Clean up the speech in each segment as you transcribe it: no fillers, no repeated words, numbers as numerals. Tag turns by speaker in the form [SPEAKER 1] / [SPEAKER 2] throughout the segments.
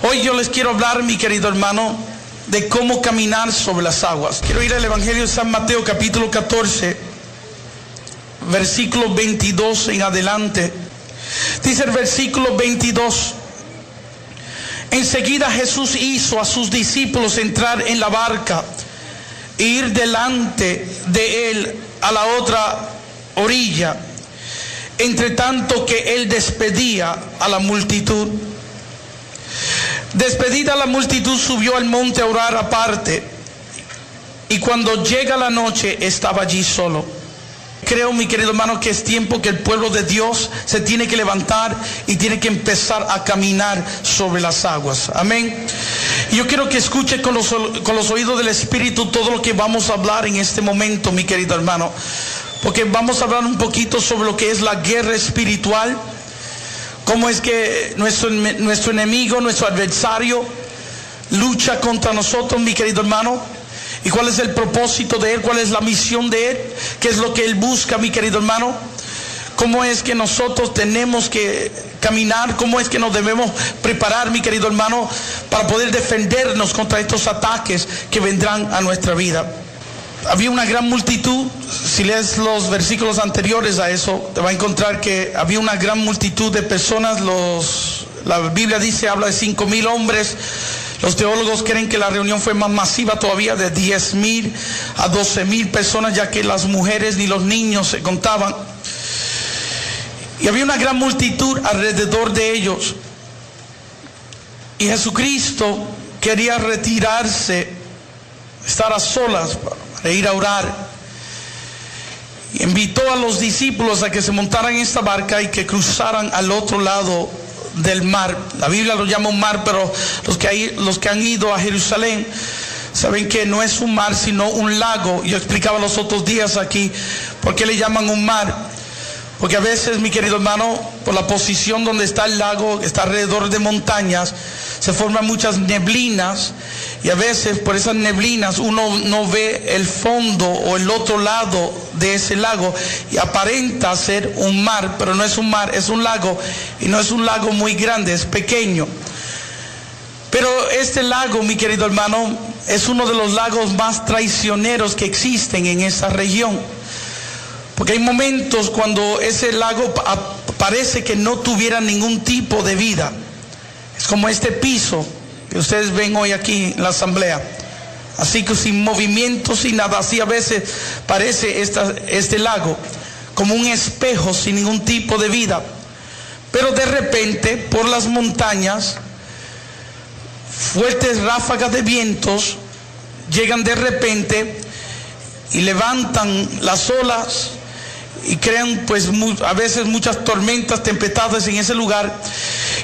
[SPEAKER 1] Hoy yo les quiero hablar, mi querido hermano, de cómo caminar sobre las aguas. Quiero ir al Evangelio de San Mateo, capítulo 14, versículo 22 en adelante. Dice el versículo 22: enseguida Jesús hizo a sus discípulos entrar en la barca e ir delante de él a la otra orilla, entre tanto que él despedía a la multitud. Despedida la multitud, subió al monte a orar aparte, y cuando llega la noche estaba allí solo. Creo, mi querido hermano, que es tiempo que el pueblo de Dios se tiene que levantar y tiene que empezar a caminar sobre las aguas. Amén. Y yo quiero que escuche con los oídos del Espíritu todo lo que vamos a hablar en este momento, mi querido hermano, porque vamos a hablar un poquito sobre lo que es la guerra espiritual. Cómo es que nuestro enemigo, nuestro adversario, lucha contra nosotros, mi querido hermano. Y cuál es el propósito de él, cuál es la misión de él, qué es lo que él busca, mi querido hermano. Cómo es que nosotros tenemos que caminar, cómo es que nos debemos preparar, mi querido hermano, para poder defendernos contra estos ataques que vendrán a nuestra vida. Había una gran multitud. Si lees los versículos anteriores a eso, te va a encontrar que había una gran multitud de personas. La Biblia dice, habla de 5,000 hombres. Los teólogos creen que la reunión fue más masiva todavía, de 10,000 a 12,000 personas, ya que las mujeres ni los niños se contaban. Y había una gran multitud alrededor de ellos. Y Jesucristo quería retirarse, estar a solas para ir a orar. Y invitó a los discípulos a que se montaran en esta barca y que cruzaran al otro lado del mar. La Biblia lo llama un mar, pero los que han ido a Jerusalén saben que no es un mar, sino un lago. Yo explicaba los otros días aquí por qué le llaman un mar. Porque a veces, mi querido hermano, por la posición donde está el lago, está alrededor de montañas, se forman muchas neblinas, y a veces por esas neblinas uno no ve el fondo o el otro lado de ese lago, y aparenta ser un mar, pero no es un mar, es un lago, y no es un lago muy grande, es pequeño. Pero este lago, mi querido hermano, es uno de los lagos más traicioneros que existen en esa región. Porque hay momentos cuando ese lago parece que no tuviera ningún tipo de vida. Es como este piso que ustedes ven hoy aquí en la asamblea. Así que sin movimiento, sin nada. Así a veces parece este lago, como un espejo sin ningún tipo de vida. Pero de repente, por las montañas, fuertes ráfagas de vientos llegan de repente y levantan las olas y crean pues a veces muchas tormentas, tempestades en ese lugar,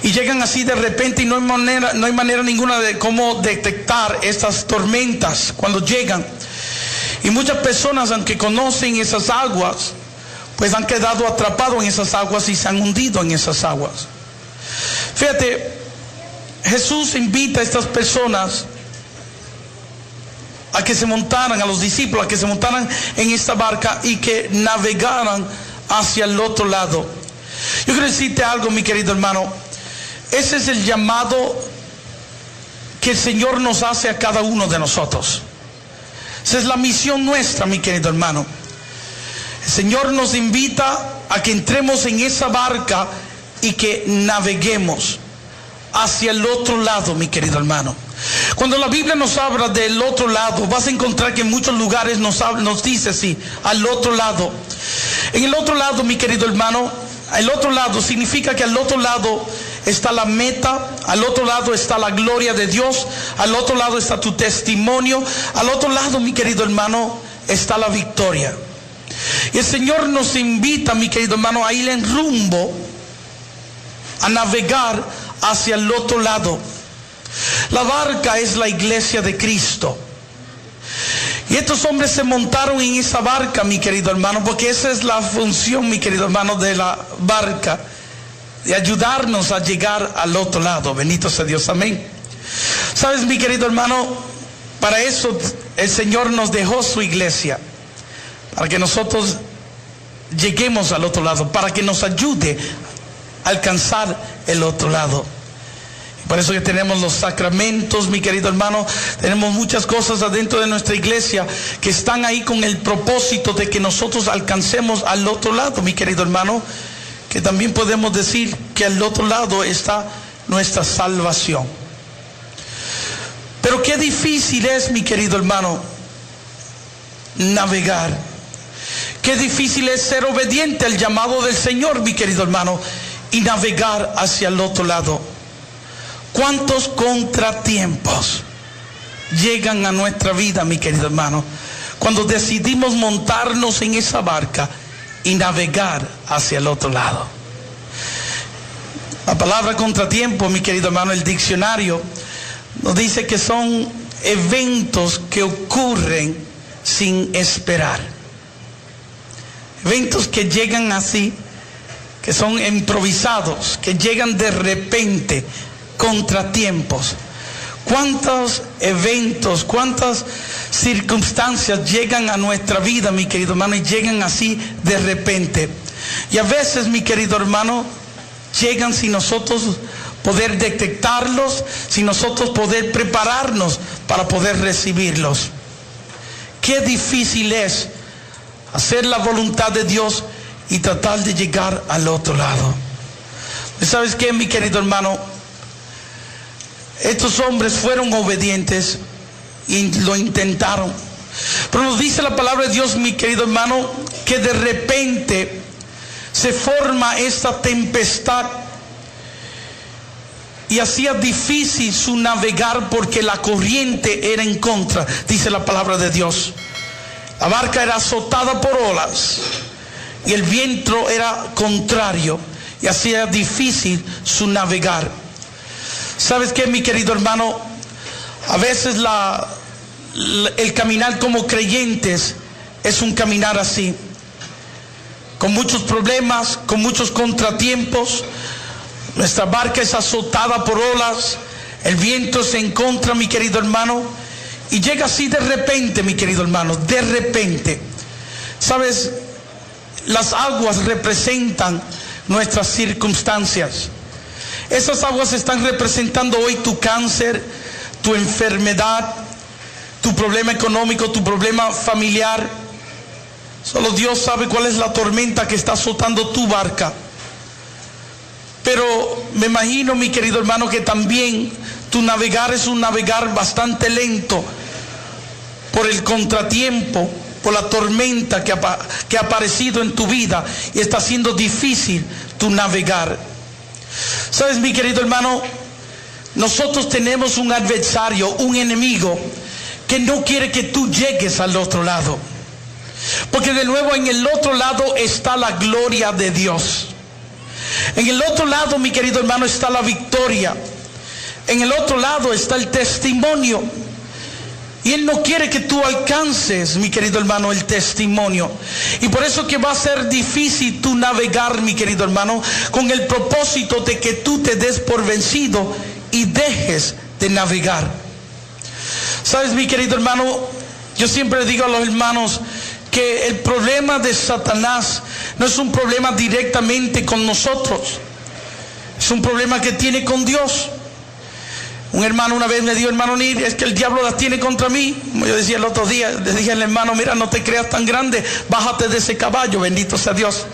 [SPEAKER 1] y llegan así de repente, y no hay manera ninguna de cómo detectar estas tormentas cuando llegan. Y muchas personas, aunque conocen esas aguas, pues han quedado atrapados en esas aguas y se han hundido en esas aguas. Fíjate, Jesús invita a estas personas a que se montaran, a los discípulos, a que se montaran en esta barca y que navegaran hacia el otro lado. Yo quiero decirte algo, mi querido hermano. Ese es el llamado que el Señor nos hace a cada uno de nosotros. Esa es la misión nuestra, mi querido hermano. El Señor nos invita a que entremos en esa barca y que naveguemos hacia el otro lado, mi querido hermano. Cuando la Biblia nos habla del otro lado, vas a encontrar que en muchos lugares nos dice así, al otro lado. En el otro lado, mi querido hermano, el otro lado significa que al otro lado está la meta, al otro lado está la gloria de Dios, al otro lado está tu testimonio, al otro lado, mi querido hermano, está la victoria. Y el Señor nos invita, mi querido hermano, a ir en rumbo, a navegar hacia el otro lado. La barca es la iglesia de Cristo. Y estos hombres se montaron en esa barca, mi querido hermano, porque esa es la función, mi querido hermano, de la barca, de ayudarnos a llegar al otro lado. Bendito sea Dios, amén. Sabes, mi querido hermano, para eso el Señor nos dejó su iglesia, para que nosotros lleguemos al otro lado, para que nos ayude a alcanzar el otro lado. Por eso que tenemos los sacramentos, mi querido hermano. Tenemos muchas cosas adentro de nuestra iglesia que están ahí con el propósito de que nosotros alcancemos al otro lado, mi querido hermano. Que también podemos decir que al otro lado está nuestra salvación. Pero qué difícil es, mi querido hermano, navegar. Qué difícil es ser obediente al llamado del Señor, mi querido hermano, y navegar hacia el otro lado. ¿Cuántos contratiempos llegan a nuestra vida, mi querido hermano, cuando decidimos montarnos en esa barca y navegar hacia el otro lado? La palabra contratiempo, mi querido hermano, el diccionario nos dice que son eventos que ocurren sin esperar. Eventos que llegan así, que son improvisados, que llegan de repente. Contratiempos. ¿Cuántos eventos, cuántas circunstancias llegan a nuestra vida, mi querido hermano, y llegan así de repente? Y a veces, mi querido hermano, llegan sin nosotros poder detectarlos, sin nosotros poder prepararnos para poder recibirlos. Qué difícil es hacer la voluntad de Dios y tratar de llegar al otro lado. ¿Sabes qué, mi querido hermano? Estos hombres fueron obedientes y lo intentaron. Pero nos dice la palabra de Dios, mi querido hermano, que de repente se forma esta tempestad y hacía difícil su navegar porque la corriente era en contra, dice la palabra de Dios. La barca era azotada por olas y el viento era contrario y hacía difícil su navegar. ¿Sabes qué, mi querido hermano? A veces el caminar como creyentes es un caminar así, con muchos problemas, con muchos contratiempos. Nuestra barca es azotada por olas, el viento se encontra, mi querido hermano, y llega así de repente, mi querido hermano, de repente. ¿Sabes? Las aguas representan nuestras circunstancias. Esas aguas están representando hoy tu cáncer, tu enfermedad, tu problema económico, tu problema familiar. Solo Dios sabe cuál es la tormenta que está azotando tu barca. Pero me imagino, mi querido hermano, que también tu navegar es un navegar bastante lento por el contratiempo, por la tormenta que ha aparecido en tu vida y está siendo difícil tu navegar. ¿Sabes, mi querido hermano? Nosotros tenemos un adversario, un enemigo que no quiere que tú llegues al otro lado. Porque de nuevo en el otro lado está la gloria de Dios. En el otro lado, mi querido hermano, está la victoria. En el otro lado está el testimonio. Y Él no quiere que tú alcances, mi querido hermano, el testimonio. Y por eso que va a ser difícil tú navegar, mi querido hermano, con el propósito de que tú te des por vencido y dejes de navegar. ¿Sabes, mi querido hermano? Yo siempre digo a los hermanos que el problema de Satanás no es un problema directamente con nosotros. Es un problema que tiene con Dios. Un hermano una vez me dijo: hermano Nir, es que el diablo las tiene contra mí. Como yo decía el otro día, le dije al hermano: mira, no te creas tan grande, bájate de ese caballo, bendito sea Dios.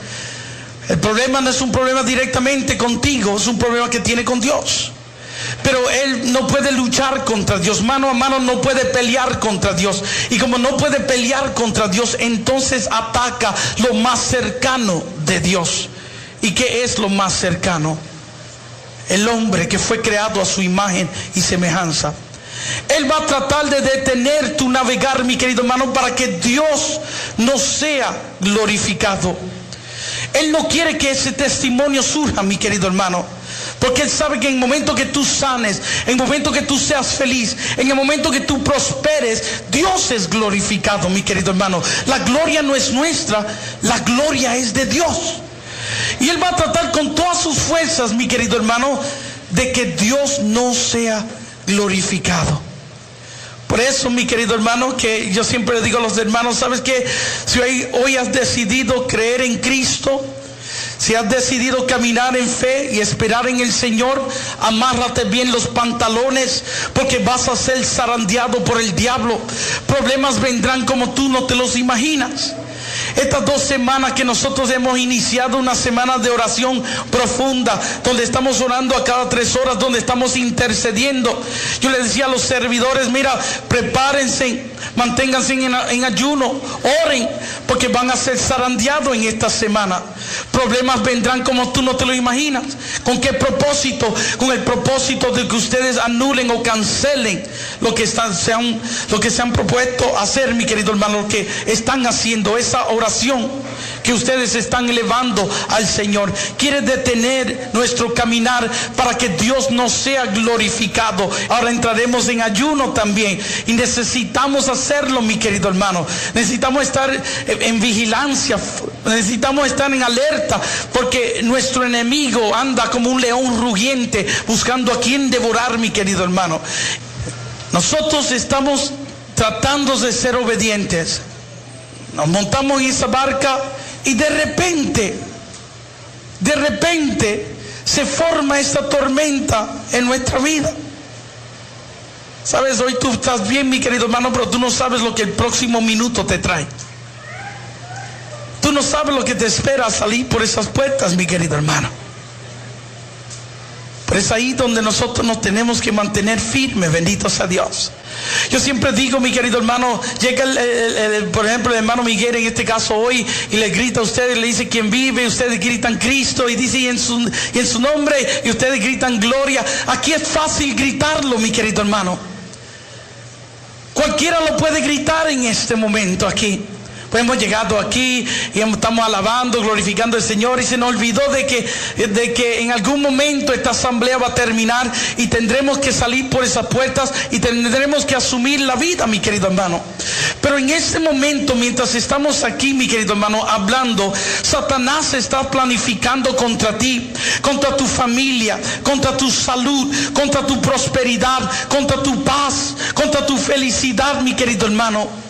[SPEAKER 1] El problema no es un problema directamente contigo, es un problema que tiene con Dios. Pero él no puede luchar contra Dios, mano a mano no puede pelear contra Dios. Y como no puede pelear contra Dios, entonces ataca lo más cercano de Dios. ¿Y qué es lo más cercano? El hombre que fue creado a su imagen y semejanza. Él va a tratar de detener tu navegar, mi querido hermano, para que Dios no sea glorificado. Él no quiere que ese testimonio surja, mi querido hermano, porque Él sabe que en el momento que tú sanes, en el momento que tú seas feliz, en el momento que tú prosperes, Dios es glorificado, mi querido hermano. La gloria no es nuestra, la gloria es de Dios. Y Él va a tratar con todas sus fuerzas, mi querido hermano, de que Dios no sea glorificado. Por eso, mi querido hermano, que yo siempre le digo a los hermanos: ¿sabes qué? Si hoy has decidido creer en Cristo, Si has decidido caminar en fe y esperar en el Señor, amárrate bien los pantalones, porque vas a ser zarandeado por el diablo. Problemas vendrán como tú no te los imaginas. Estas 2 semanas que nosotros hemos iniciado una semana de oración profunda, donde estamos orando a cada 3 horas, donde estamos intercediendo. Yo le decía a los servidores, mira, prepárense, manténganse en ayuno, oren, porque van a ser zarandeados en esta semana. Problemas vendrán como tú no te lo imaginas. ¿Con qué propósito? Con el propósito de que ustedes anulen o cancelen lo que se han propuesto hacer, mi querido hermano, lo que están haciendo, esa oración que ustedes están elevando al Señor. Quiere detener nuestro caminar para que Dios no sea glorificado. Ahora entraremos en ayuno también, y necesitamos hacerlo, mi querido hermano. Necesitamos estar en vigilancia, necesitamos estar en alerta, porque nuestro enemigo anda como un león rugiente buscando a quien devorar, mi querido hermano. Nosotros estamos tratando de ser obedientes. Nos montamos en esa barca y de repente se forma esta tormenta en nuestra vida. Sabes, hoy tú estás bien, mi querido hermano, pero tú no sabes lo que el próximo minuto te trae. Tú no sabes lo que te espera salir por esas puertas, mi querido hermano. Pero es ahí donde nosotros nos tenemos que mantener firmes, bendito sea Dios. Yo siempre digo, mi querido hermano, llega por ejemplo el hermano Miguel en este caso hoy, y le grita a ustedes, le dice quién vive, y ustedes gritan Cristo, y dice y en su nombre, y ustedes gritan gloria. Aquí es fácil gritarlo, mi querido hermano. Cualquiera lo puede gritar en este momento aquí. Pues hemos llegado aquí y estamos alabando, glorificando al Señor, y se nos olvidó de que en algún momento esta asamblea va a terminar y tendremos que salir por esas puertas y tendremos que asumir la vida, mi querido hermano. Pero en este momento, mientras estamos aquí, mi querido hermano, hablando, Satanás está planificando contra ti, contra tu familia, contra tu salud, contra tu prosperidad, contra tu paz, contra tu felicidad, mi querido hermano.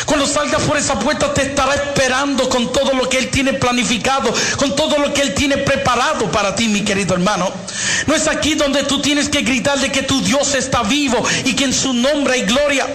[SPEAKER 1] Cuando salgas por esa puerta te estará esperando con todo lo que Él tiene planificado, con todo lo que Él tiene preparado para ti, mi querido hermano. No es aquí donde tú tienes que gritar de que tu Dios está vivo y que en su nombre hay gloria.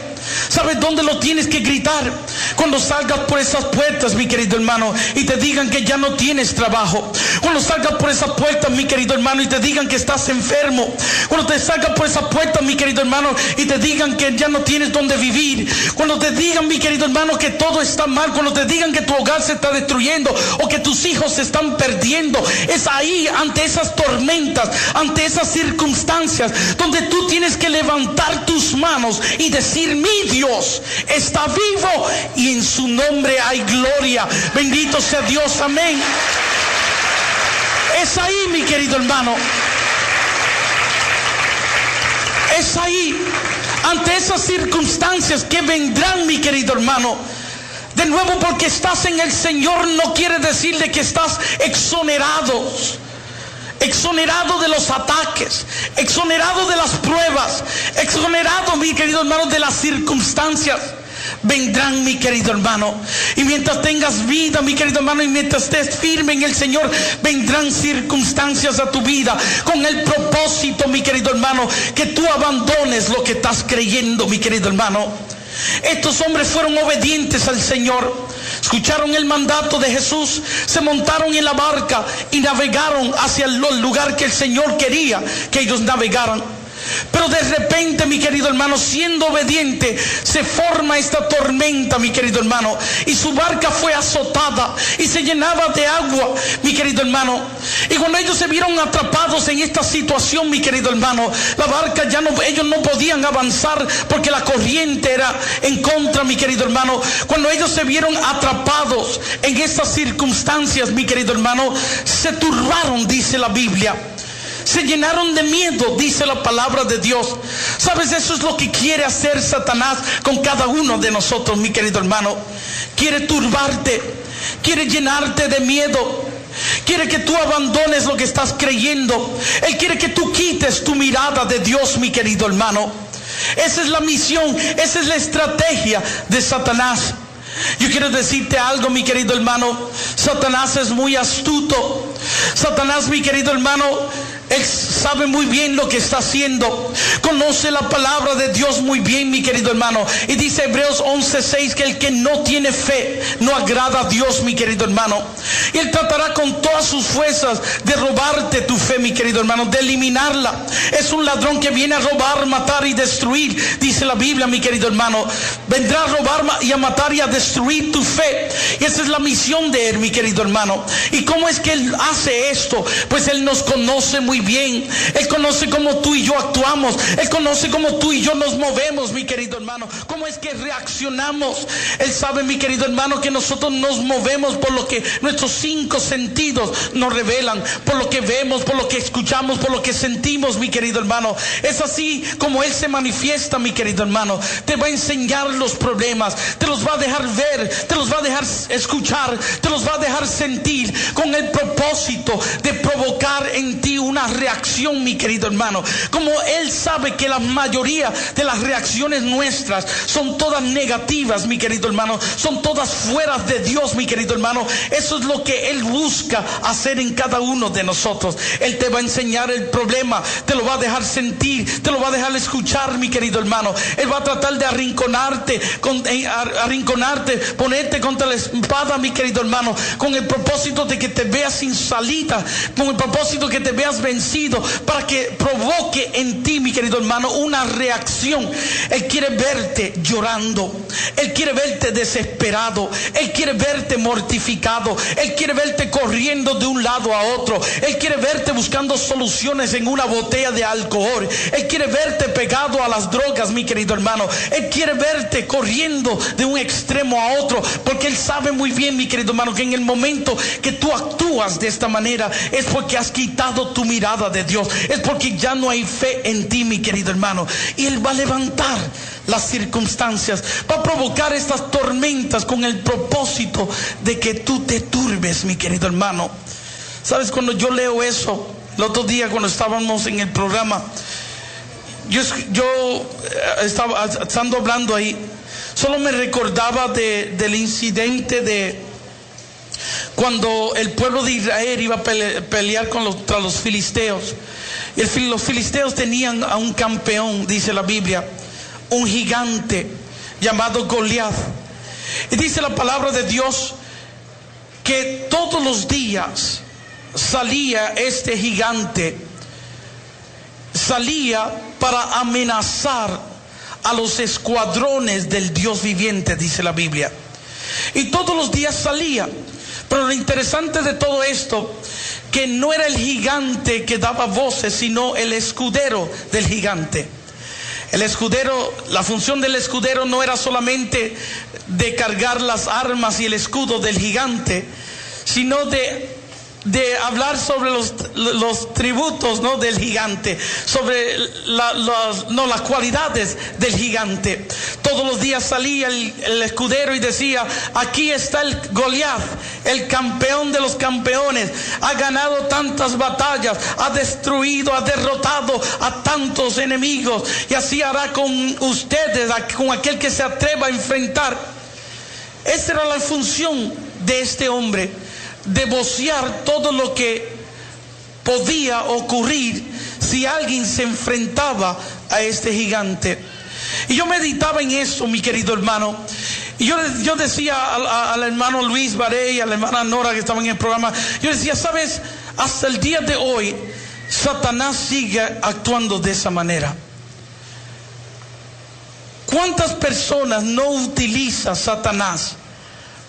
[SPEAKER 1] ¿Sabes dónde lo tienes que gritar? Cuando salgas por esas puertas, mi querido hermano, y te digan que ya no tienes trabajo. Cuando salgas por esas puertas, mi querido hermano, y te digan que estás enfermo. Cuando te salgas por esas puertas, mi querido hermano, y te digan que ya no tienes dónde vivir. Cuando te digan, mi querido hermano, que todo está mal. Cuando te digan que tu hogar se está destruyendo o que tus hijos se están perdiendo. Es ahí, ante esas tormentas, ante esas circunstancias, donde tú tienes que levantar tus manos y decir: mi Dios está vivo y en su nombre hay gloria. Bendito sea Dios, amén. Es ahí, mi querido hermano. Es ahí, ante esas circunstancias que vendrán, mi querido hermano. De nuevo, porque estás en el Señor no quiere decirle que estás exonerado de los ataques, exonerado de las pruebas, exonerado, mi querido hermano, de las circunstancias. Vendrán, mi querido hermano, y mientras tengas vida, mi querido hermano, y mientras estés firme en el Señor, vendrán circunstancias a tu vida con el propósito, mi querido hermano, que tú abandones lo que estás creyendo, mi querido hermano. Estos hombres fueron obedientes al Señor, escucharon el mandato de Jesús, se montaron en la barca y navegaron hacia el lugar que el Señor quería que ellos navegaran. Pero de repente, mi querido hermano, siendo obediente, se forma esta tormenta, mi querido hermano, y su barca fue azotada y se llenaba de agua, mi querido hermano. Y cuando ellos se vieron atrapados en esta situación, mi querido hermano, la barca ellos no podían avanzar porque la corriente era en contra, mi querido hermano. Cuando ellos se vieron atrapados en estas circunstancias, mi querido hermano, se turbaron, dice la Biblia. Se llenaron de miedo, dice la palabra de Dios. ¿Sabes? Eso es lo que quiere hacer Satanás con cada uno de nosotros, mi querido hermano. Quiere turbarte, quiere llenarte de miedo, quiere que tú abandones lo que estás creyendo. Él quiere que tú quites tu mirada de Dios, mi querido hermano. Esa es la misión, esa es la estrategia de Satanás. Yo quiero decirte algo, mi querido hermano. Satanás es muy astuto. Satanás, mi querido hermano, él sabe muy bien lo que está haciendo. Conoce la palabra de Dios muy bien, mi querido hermano. Y dice Hebreos 11:6 que el que no tiene fe no agrada a Dios, mi querido hermano. Y él tratará con todas sus fuerzas de robarte tu fe, mi querido hermano, de eliminarla. Es un ladrón que viene a robar, matar y destruir, dice la Biblia, mi querido hermano. Vendrá a robar y a matar y a destruir tu fe. Y esa es la misión de él, mi querido hermano. ¿Y cómo es que él hace esto? Pues él nos conoce muy bien. Él conoce cómo tú y yo actuamos. Él conoce cómo tú y yo nos movemos, mi querido hermano. Cómo es que reaccionamos. Él sabe, mi querido hermano, que nosotros nos movemos por lo que nuestros 5 sentidos nos revelan, por lo que vemos, por lo que escuchamos, por lo que sentimos, mi querido hermano. Es así como él se manifiesta, mi querido hermano. Te va a enseñar los problemas, te los va a dejar ver, te los va a dejar escuchar, te los va a dejar sentir, con el propósito de provocar en ti una reacción, mi querido hermano. Como él sabe que la mayoría de las reacciones nuestras son todas negativas, mi querido hermano, son todas fuera de Dios, mi querido hermano. Eso es lo que él busca hacer en cada uno de nosotros. Él te va a enseñar el problema, te lo va a dejar sentir, te lo va a dejar escuchar, mi querido hermano. Él va a tratar de arrinconarte, ponerte contra la espada, mi querido hermano, con el propósito de que te veas sin salida, con el propósito que te veas vencido, para que provoque en ti, mi querido hermano, una reacción. Él quiere verte llorando, él quiere verte desesperado, él quiere verte mortificado, él quiere verte corriendo de un lado a otro, él quiere verte buscando soluciones en una botella de alcohol, él quiere verte pegado a las drogas, mi querido hermano. Él quiere verte corriendo de un extremo a otro, porque él sabe muy bien, mi querido hermano, que en el momento que tú actúas de esta manera es porque has quitado tu mirada de Dios, es porque ya no hay fe en ti, mi querido hermano. Y él va a levantar las circunstancias, va a provocar estas tormentas con el propósito de que tú te turbes, mi querido hermano. Sabes, cuando yo leo eso, el otro día cuando estábamos en el programa, yo estaba estando hablando ahí, solo me recordaba del incidente de cuando el pueblo de Israel iba a pelear contra los filisteos. Los filisteos tenían a un campeón, dice la Biblia, un gigante llamado Goliat. Y dice la palabra de Dios que todos los días salía este gigante, salía para amenazar a los escuadrones del Dios viviente, dice la Biblia. Y todos los días salía. Pero lo interesante de todo esto, que no era el gigante que daba voces, sino el escudero del gigante. El escudero, la función del escudero no era solamente de cargar las armas y el escudo del gigante, sino de hablar sobre los tributos, ¿no?, del gigante, sobre las cualidades del gigante. Todos los días salía el escudero y decía: aquí está el Goliat, el campeón de los campeones, ha ganado tantas batallas, ha destruido, ha derrotado a tantos enemigos, y así hará con ustedes, con aquel que se atreva a enfrentar. Esa era la función de este hombre, de vocear todo lo que podía ocurrir si alguien se enfrentaba a este gigante. Y yo meditaba en eso, mi querido hermano, y yo decía al hermano Luis Baré y a la hermana Nora que estaban en el programa, yo decía: sabes, hasta el día de hoy Satanás sigue actuando de esa manera. ¿Cuántas personas no utiliza Satanás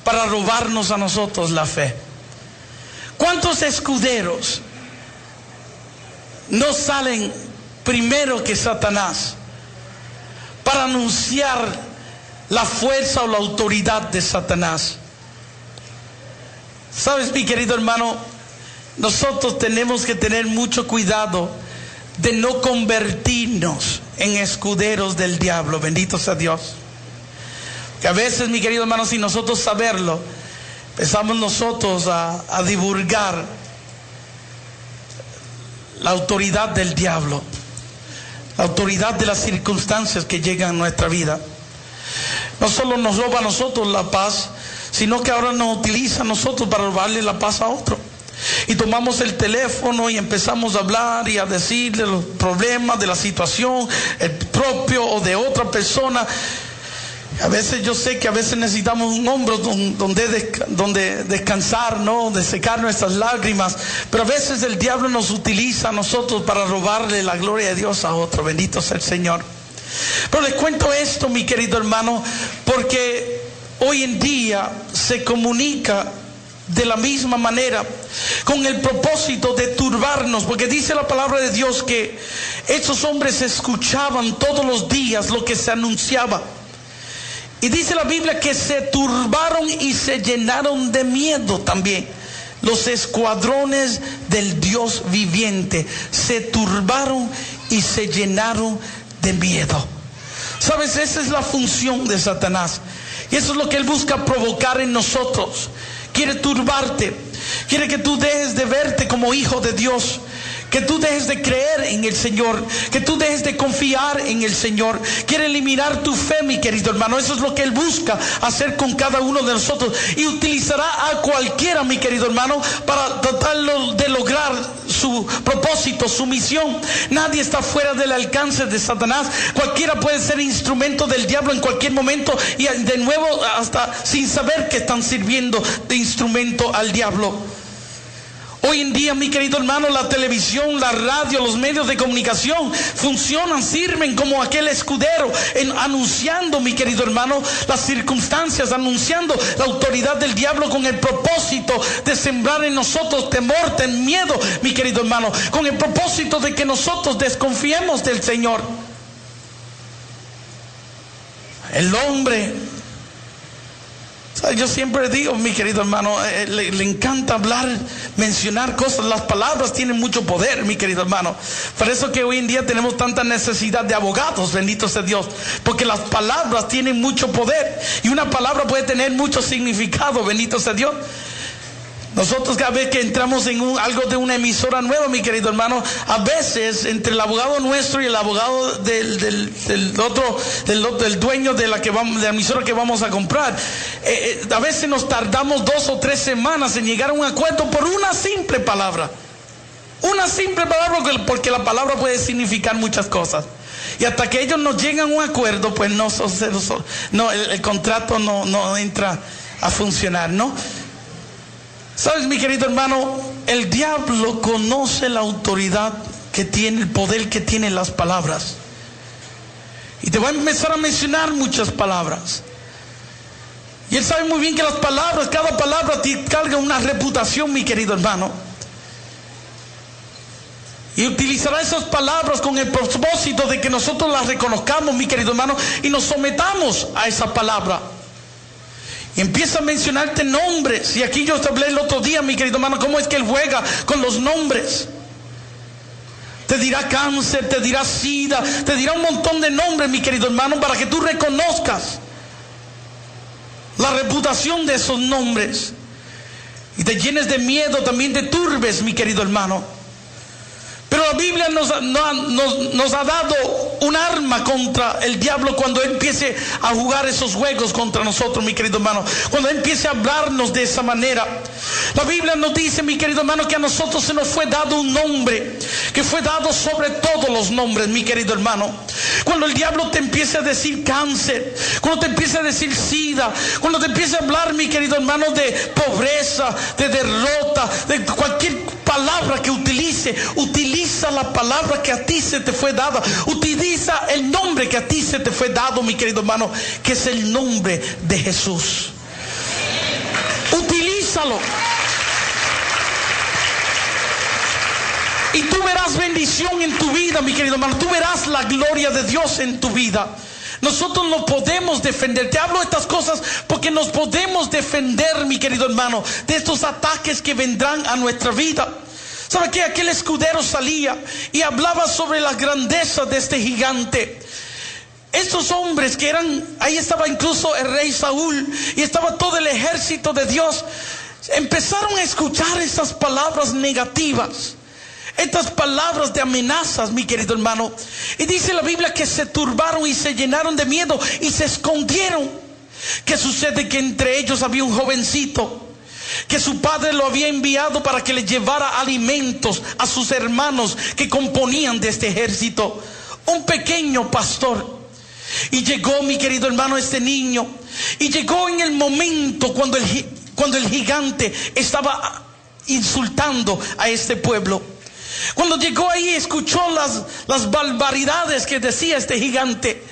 [SPEAKER 1] para robarnos a nosotros la fe? ¿Cuántos escuderos no salen primero que Satanás para anunciar la fuerza o la autoridad de Satanás? Sabes, mi querido hermano, nosotros tenemos que tener mucho cuidado de no convertirnos en escuderos del diablo. Bendito sea Dios. Que a veces, mi querido hermano, sin nosotros saberlo, empezamos nosotros a divulgar la autoridad del diablo, la autoridad de las circunstancias que llegan a nuestra vida. no solo nos roba a nosotros la paz, sino que ahora nos utiliza a nosotros para robarle la paz a otro. Y tomamos el teléfono y empezamos a hablar y a decirle los problemas de la situación, el propio o de otra persona. A veces yo sé que a veces necesitamos un hombro donde descansar, ¿no? De secar nuestras lágrimas. Pero a veces el diablo nos utiliza a nosotros para robarle la gloria de Dios a otro. Bendito sea el Señor. Pero les cuento esto, mi querido hermano, porque hoy en día se comunica de la misma manera, con el propósito de turbarnos, porque dice la palabra de Dios que estos hombres escuchaban todos los días lo que se anunciaba. Y dice la Biblia que se turbaron y se llenaron de miedo también. Los escuadrones del Dios viviente se turbaron y se llenaron de miedo. ¿Sabes? Esa es la función de Satanás. Y eso es lo que él busca provocar en nosotros. Quiere turbarte, quiere que tú dejes de verte como hijo de Dios, que tú dejes de creer en el Señor, que tú dejes de confiar en el Señor. Quiere eliminar tu fe, mi querido hermano. Eso es lo que él busca hacer con cada uno de nosotros, y utilizará a cualquiera, mi querido hermano, para tratar de lograr su propósito, su misión. Nadie está fuera del alcance de Satanás. Cualquiera puede ser instrumento del diablo en cualquier momento, y de nuevo hasta sin saber que están sirviendo de instrumento al diablo. Hoy en día, mi querido hermano, la televisión, la radio, los medios de comunicación funcionan, sirven como aquel escudero, anunciando, mi querido hermano, las circunstancias, anunciando la autoridad del diablo, con el propósito de sembrar en nosotros temor, miedo, mi querido hermano, con el propósito de que nosotros desconfiemos del Señor. El hombre, yo siempre digo, mi querido hermano, le encanta hablar, mencionar cosas. Las palabras tienen mucho poder, mi querido hermano. Por eso que hoy en día tenemos tanta necesidad de abogados, bendito sea Dios, porque las palabras tienen mucho poder, y una palabra puede tener mucho significado, bendito sea Dios. Nosotros cada vez que entramos en algo de una emisora nueva, mi querido hermano, a veces entre el abogado nuestro y el abogado del dueño de la emisora que vamos a comprar, a veces nos tardamos 2 o 3 semanas en llegar a un acuerdo por una simple palabra. Una simple palabra, porque la palabra puede significar muchas cosas. Y hasta que ellos nos llegan a un acuerdo, pues el contrato no entra a funcionar, ¿no? ¿Sabes, mi querido hermano? El diablo conoce la autoridad que tiene, el poder que tienen las palabras. Y te va a empezar a mencionar muchas palabras. Y él sabe muy bien que las palabras, cada palabra te carga una reputación, mi querido hermano. Y utilizará esas palabras con el propósito de que nosotros las reconozcamos, mi querido hermano, y nos sometamos a esa palabra. Y empieza a mencionarte nombres. Y aquí yo te hablé el otro día, mi querido hermano, cómo es que él juega con los nombres. Te dirá cáncer, te dirá sida, te dirá un montón de nombres, mi querido hermano, para que tú reconozcas la reputación de esos nombres. Y te llenes de miedo, también te turbes, mi querido hermano. Pero la Biblia nos ha dado un arma contra el diablo cuando él empiece a jugar esos juegos contra nosotros, mi querido hermano. Cuando él empiece a hablarnos de esa manera. La Biblia nos dice, mi querido hermano, que a nosotros se nos fue dado un nombre, que fue dado sobre todos los nombres, mi querido hermano. Cuando el diablo te empiece a decir cáncer, cuando te empiece a decir sida, cuando te empiece a hablar, mi querido hermano, de pobreza, de derrota, de cualquier palabra que utiliza la palabra que a ti se te fue dada. Utiliza el nombre que a ti se te fue dado, mi querido hermano, que es el nombre de Jesús. Utilízalo. Y tú verás bendición en tu vida, mi querido hermano. Tú verás la gloria de Dios en tu vida. Nosotros nos podemos defender. Te hablo de estas cosas porque nos podemos defender, mi querido hermano, de estos ataques que vendrán a nuestra vida. ¿Sabe qué? Aquel escudero salía y hablaba sobre la grandeza de este gigante. Estos hombres que eran, ahí estaba incluso el rey Saúl y estaba todo el ejército de Dios, empezaron a escuchar esas palabras negativas, estas palabras de amenazas, mi querido hermano. Y dice la Biblia que se turbaron y se llenaron de miedo y se escondieron. ¿Qué sucede? Que entre ellos había un jovencito que su padre lo había enviado para que le llevara alimentos a sus hermanos que componían de este ejército. Un pequeño pastor. Y llegó, mi querido hermano, este niño. Y llegó en el momento cuando el gigante estaba insultando a este pueblo. Cuando llegó ahí, escuchó las barbaridades que decía este gigante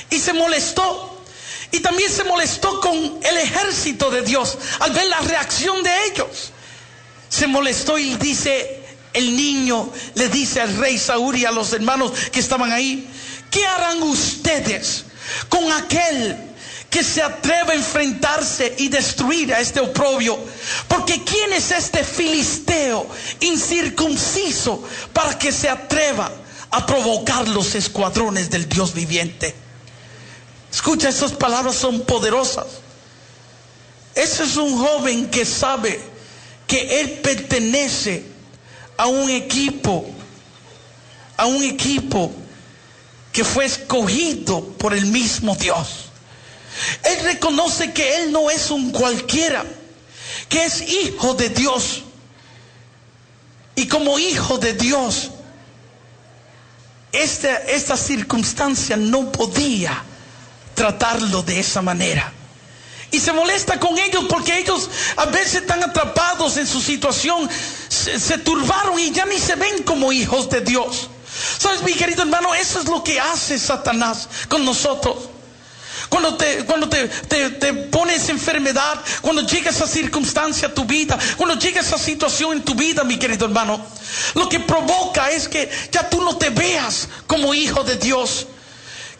[SPEAKER 1] y se molestó. Y también se molestó con el ejército de Dios al ver la reacción de ellos. Se molestó y dice, el niño le dice al rey Saúl y a los hermanos que estaban ahí: ¿qué harán ustedes con aquel que se atreva a enfrentarse y destruir a este oprobio? Porque ¿quién es este filisteo incircunciso para que se atreva a provocar los escuadrones del Dios viviente? Escucha, esas palabras son poderosas. Ese es un joven que sabe que él pertenece a un equipo que fue escogido por el mismo Dios. Él reconoce que él no es un cualquiera, que es hijo de Dios. Y como hijo de Dios, esta circunstancia no podía tratarlo de esa manera. Y se molesta con ellos porque ellos a veces están atrapados en su situación, se turbaron y ya ni se ven como hijos de Dios. ¿Sabes, mi querido hermano? Eso es lo que hace Satanás con nosotros. Cuando te pones enfermedad, cuando llega esa circunstancia a tu vida, cuando llega esa situación en tu vida, mi querido hermano, lo que provoca es que ya tú no te veas como hijo de Dios.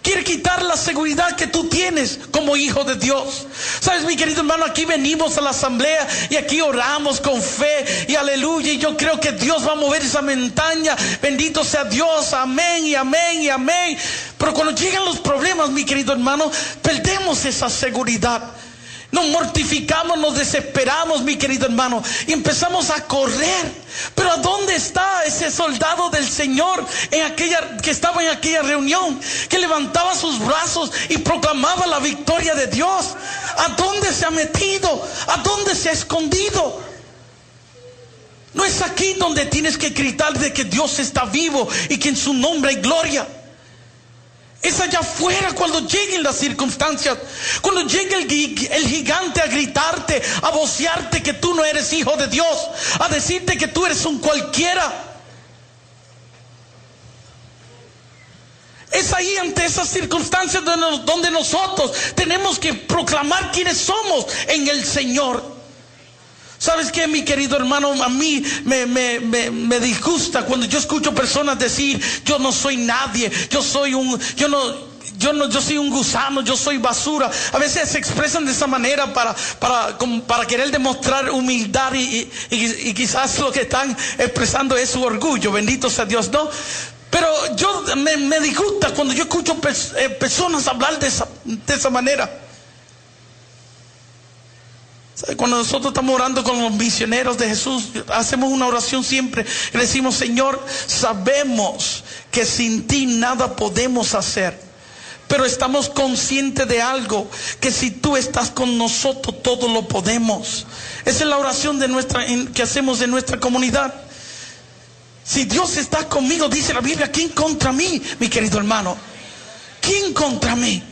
[SPEAKER 1] Quiere quitar la seguridad que tú tienes como hijo de Dios. Sabes, mi querido hermano, aquí venimos a la asamblea y aquí oramos con fe y aleluya. Y yo creo que Dios va a mover esa montaña. Bendito sea Dios, amén y amén y amén. Pero cuando llegan los problemas, mi querido hermano, perdemos esa seguridad. Nos mortificamos, nos desesperamos, mi querido hermano, y empezamos a correr. Pero ¿a dónde está ese soldado del Señor que estaba en aquella reunión, que levantaba sus brazos y proclamaba la victoria de Dios? ¿A dónde se ha metido? ¿A dónde se ha escondido? No es aquí donde tienes que gritar de que Dios está vivo y que en su nombre hay gloria. Es allá afuera cuando lleguen las circunstancias, cuando llegue el gigante a gritarte, a vocearte que tú no eres hijo de Dios, a decirte que tú eres un cualquiera. Es ahí, ante esas circunstancias, donde nosotros tenemos que proclamar quiénes somos en el Señor. ¿Sabes qué, mi querido hermano? A mí me disgusta cuando yo escucho personas decir: yo no soy nadie, yo soy un gusano, yo soy basura. A veces se expresan de esa manera para querer demostrar humildad y quizás lo que están expresando es su orgullo. Bendito sea Dios, ¿no? Pero yo me disgusta cuando yo escucho personas hablar de esa manera. Cuando nosotros estamos orando con los misioneros de Jesús, hacemos una oración siempre y decimos: Señor, sabemos que sin ti nada podemos hacer, pero estamos conscientes de algo, que si tú estás con nosotros todo lo podemos. Esa es la oración que hacemos en nuestra comunidad. Si Dios está conmigo, dice la Biblia, ¿quién contra mí, mi querido hermano? ¿Quién contra mí?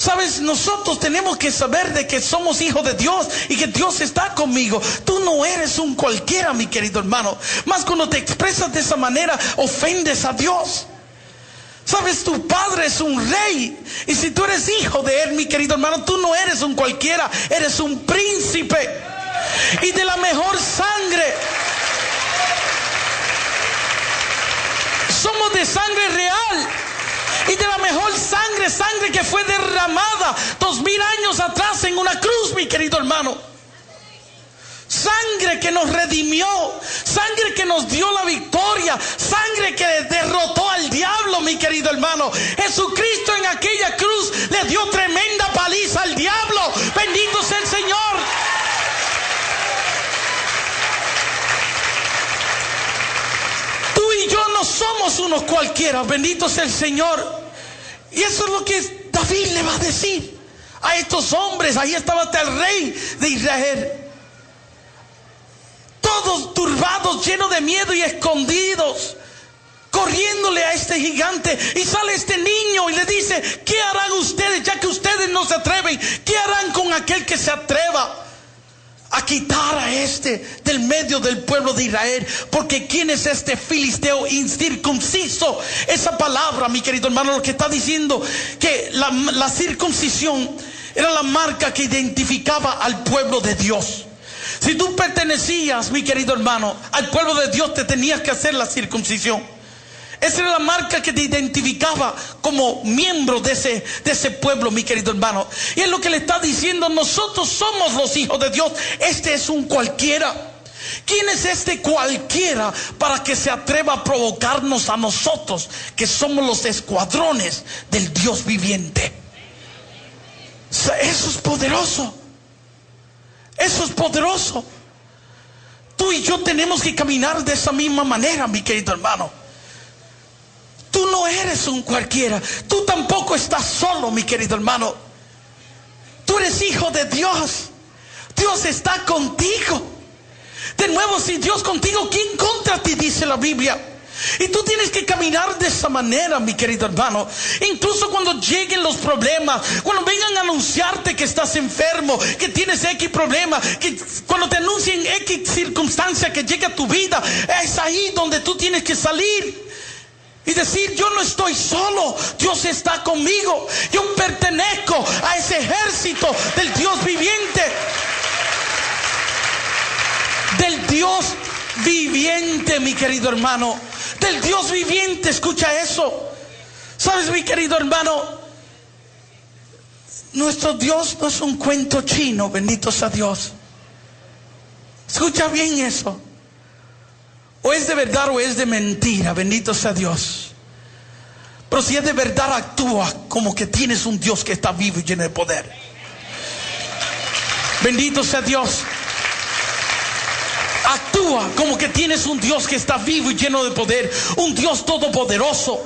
[SPEAKER 1] Sabes, nosotros tenemos que saber de que somos hijos de Dios y que Dios está conmigo. Tú no eres un cualquiera, mi querido hermano. Más cuando te expresas de esa manera, ofendes a Dios. Sabes, tu padre es un rey, y si tú eres hijo de él, mi querido hermano, tú no eres un cualquiera, eres un príncipe, y de la mejor sangre. Somos de sangre real y de la mejor sangre que fue derramada 2000 años atrás en una cruz, mi querido hermano. Sangre que nos redimió, sangre que nos dio la victoria, sangre que derrotó al diablo, mi querido hermano. Jesucristo en aquella cruz le dio tremenda paliza al diablo. Bendito sea el Señor. Tú y yo no somos unos cualquiera, bendito sea el Señor. Y eso es lo que David le va a decir a estos hombres. Ahí estaba hasta el rey de Israel, todos turbados, llenos de miedo y escondidos, corriéndole a este gigante. Y sale este niño y le dice: ¿qué harán ustedes, ya que ustedes no se atreven? ¿Qué harán con aquel que se atreva a quitar a este del medio del pueblo de Israel? Porque ¿quién es este filisteo incircunciso? Esa palabra, mi querido hermano, lo que está diciendo, que la circuncisión era la marca que identificaba al pueblo de Dios. Si tú pertenecías, mi querido hermano, al pueblo de Dios, te tenías que hacer la circuncisión. Esa era la marca que te identificaba como miembro de ese pueblo, mi querido hermano. Y es lo que le está diciendo: nosotros somos los hijos de Dios. Este es un cualquiera. ¿Quién es este cualquiera para que se atreva a provocarnos a nosotros, que somos los escuadrones del Dios viviente? Eso es poderoso. Eso es poderoso. Tú y yo tenemos que caminar de esa misma manera, mi querido hermano. Tú no eres un cualquiera. Tú tampoco estás solo, mi querido hermano. Tú eres hijo de Dios. Dios está contigo. De nuevo, si Dios contigo, ¿quién contra ti?, dice la Biblia. Y tú tienes que caminar de esa manera, mi querido hermano. Incluso cuando lleguen los problemas, cuando vengan a anunciarte que estás enfermo, que tienes X problema, que cuando te anuncien X circunstancia que llegue a tu vida, es ahí donde tú tienes que salir y decir: yo no estoy solo, Dios está conmigo. Yo pertenezco a ese ejército del Dios viviente. Del Dios viviente, mi querido hermano. Del Dios viviente, escucha eso. ¿Sabes, mi querido hermano? Nuestro Dios no es un cuento chino, bendito sea Dios. Escucha bien eso. O es de verdad o es de mentira, bendito sea Dios. Pero si es de verdad, actúa como que tienes un Dios que está vivo y lleno de poder. Bendito sea Dios. Actúa como que tienes un Dios que está vivo y lleno de poder. Un Dios todopoderoso.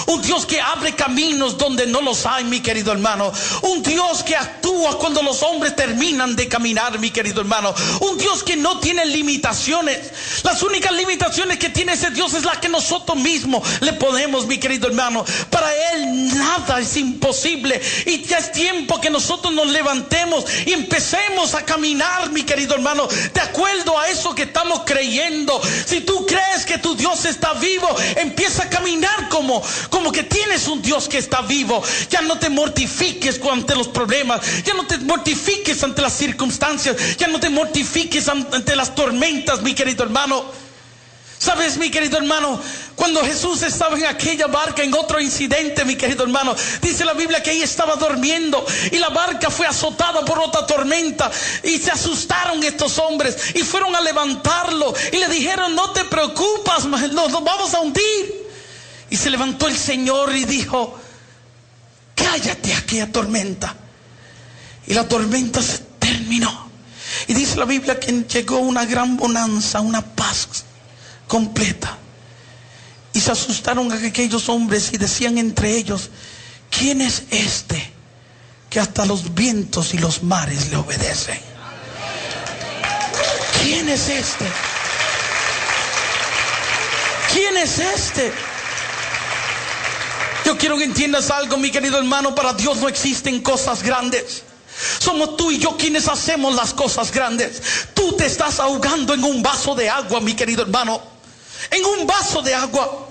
[SPEAKER 1] Un Dios que abre caminos donde no los hay, mi querido hermano. Un Dios que actúa cuando los hombres terminan de caminar, mi querido hermano. Un Dios que no tiene limitaciones. Las únicas limitaciones que tiene ese Dios es la que nosotros mismos le ponemos, mi querido hermano. Para Él nada es imposible. Y ya es tiempo que nosotros nos levantemos y empecemos a caminar, mi querido hermano, de acuerdo a eso que estamos creyendo. Si tú crees que tu Dios está vivo, empieza a caminar como que tienes un Dios que está vivo. Ya no te mortifiques ante los problemas, ya no te mortifiques ante las circunstancias, ya no te mortifiques ante las tormentas, mi querido hermano. ¿Sabes, mi querido hermano? Cuando Jesús estaba en aquella barca, en otro incidente, mi querido hermano, dice la Biblia que ahí estaba durmiendo y la barca fue azotada por otra tormenta y se asustaron estos hombres y fueron a levantarlo y le dijeron: no te preocupes, nos vamos a hundir. Y se levantó el Señor y dijo: cállate aquella tormenta. Y la tormenta se terminó. Y dice la Biblia que llegó una gran bonanza, una paz completa. Y se asustaron aquellos hombres y decían entre ellos: ¿quién es este que hasta los vientos y los mares le obedecen? ¿Quién es este? ¿Quién es este? Yo quiero que entiendas algo, mi querido hermano. Para Dios no existen cosas grandes. Somos tú y yo quienes hacemos las cosas grandes. Tú te estás ahogando en un vaso de agua, mi querido hermano. En un vaso de agua.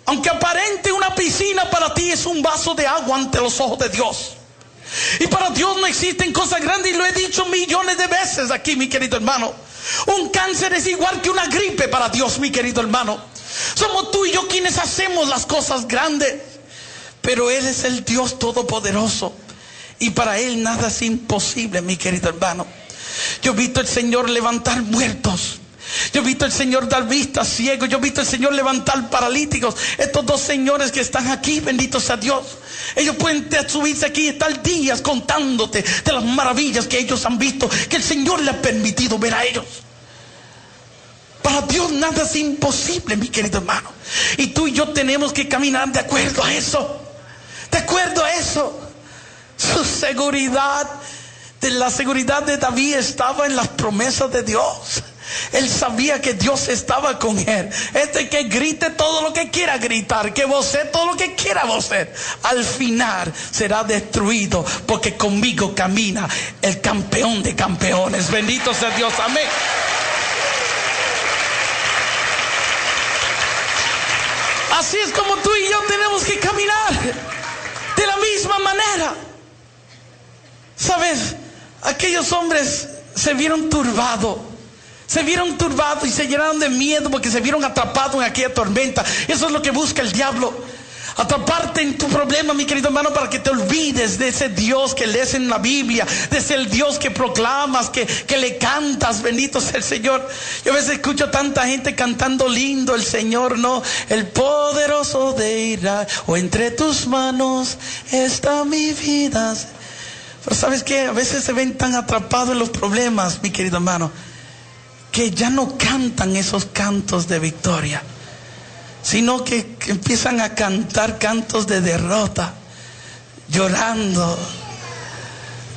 [SPEAKER 1] Aunque aparente una piscina, para ti es un vaso de agua ante los ojos de Dios. Y para Dios no existen cosas grandes. Y lo he dicho millones de veces aquí, mi querido hermano. Un cáncer es igual que una gripe para Dios, mi querido hermano. Somos tú y yo quienes hacemos las cosas grandes. Pero Él es el Dios todopoderoso. Y para Él nada es imposible, mi querido hermano. Yo he visto al Señor levantar muertos. Yo he visto al Señor dar vista a ciegos. Yo he visto al Señor levantar paralíticos. Estos dos señores que están aquí, bendito sea Dios. Ellos pueden subirse aquí y estar días contándote de las maravillas que ellos han visto, que el Señor les ha permitido ver a ellos. Para Dios nada es imposible, mi querido hermano. Y tú y yo tenemos que caminar de acuerdo a eso. De acuerdo a eso. Su seguridad, la seguridad de David estaba en las promesas de Dios. Él sabía que Dios estaba con él. Que grite todo lo que quiera gritar, que vocee todo lo que quiera vocear, al final será destruido, porque conmigo camina el campeón de campeones. Bendito sea Dios, amén. Así es como tú y yo tenemos que caminar, de la misma manera. ¿Sabes? Aquellos hombres se vieron turbados. Se vieron turbados y se llenaron de miedo porque se vieron atrapados en aquella tormenta. Eso es lo que busca el diablo. Atraparte en tu problema, mi querido hermano, para que te olvides de ese Dios que lees en la Biblia, de ese Dios que proclamas, que le cantas. Bendito sea el Señor. Yo a veces escucho tanta gente cantando lindo el Señor, no, el poderoso de Israel, o entre tus manos está mi vida. Pero ¿sabes qué? A veces se ven tan atrapados en los problemas, mi querido hermano, que ya no cantan esos cantos de victoria, sino que empiezan a cantar cantos de derrota, llorando.